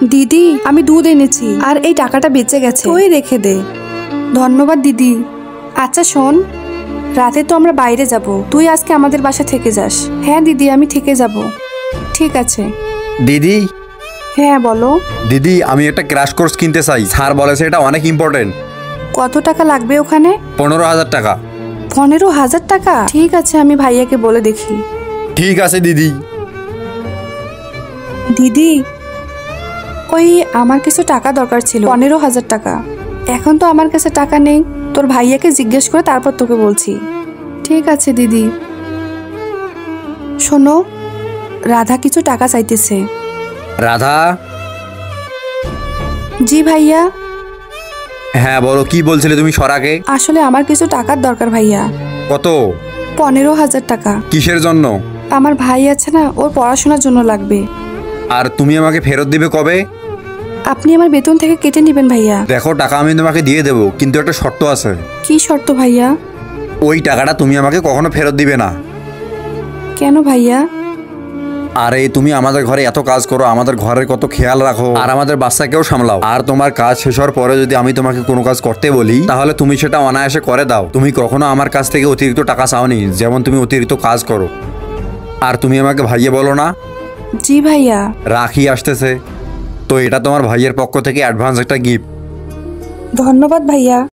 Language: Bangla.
দিদি আমি দুধ এনেছি আর এই টাকাটা বেঁচে গেছে, তুই রেখে দে। ধন্যবাদ দিদি। আচ্ছা শোন, রাতে তো আমরা বাইরে যাব, তুই আজকে আমাদের বাসা থেকে যাস। হ্যাঁ দিদি আমি থেকে যাব। ঠিক আছে। দিদি হ্যাঁ বলো। দিদি আমি একটা ক্র্যাশ কোর্স কিনতে চাই, স্যার বলেছে এটা অনেক ইম্পর্টেন্ট। কত টাকা লাগবে ওখানে? 15,000 টাকা। 15,000 টাকা? ঠিক আছে আমি ভাইয়াকে বলে দেখি। ঠিক আছে দিদি। দিদি ওই আমার কিছু টাকা দরকার ছিল, 15,000 টাকা। এখন তো আমার কাছে টাকা নেই, তোর ভাইয়াকে জিজ্ঞেস করে তারপর তোকে বলছি। ঠিক আছে দিদি। শোনো, রাধা কিছু টাকা চাইতেছে। রাধা? জি ভাইয়া। হ্যাঁ বলো, কি বলছিলে তুমি সরাকে? আসলে আমার কিছু টাকার দরকার ভাইয়া। কত? 15,000 টাকা। কিসের জন্য? আমার ভাই আছে না, ওর পড়াশোনার জন্য লাগবে। আর তুমি আমাকে ফেরত দিবে কবে? আপনি আমার বেতন থেকে কেটে নেবেন ভাইয়া। দেখো টাকা আমি তোমাকে দিয়ে দেবো, কিন্তু একটা শর্ত আছে। কি শর্ত ভাইয়া? ওই টাকাটা তুমি আমাকে কখনো ফেরত দিবে না। কেন ভাইয়া? আরে তুমি আমাদের ঘরে এত কাজ করো, আমাদের ঘরের কত খেয়াল রাখো, আর আমাদের বাচ্চাকেও সামলাও, আর তোমার কাজ শেষ হওয়ার পরে যদি আমি তোমাকে কোনো কাজ করতে বলি তাহলে তুমি সেটা অনায়াসে করে দাও। তুমি কখনো আমার কাছ থেকে অতিরিক্ত টাকা চাওনি, যেমন তুমি অতিরিক্ত কাজ করো। আর তুমি আমাকে ভাইয়া বলো না? জি ভাইয়া। রাখি আসতেছে, তো এটা তোমার ভাইয়ের পক্ষ থেকে অ্যাডভান্স একটা গিফট। ধন্যবাদ ভাইয়া।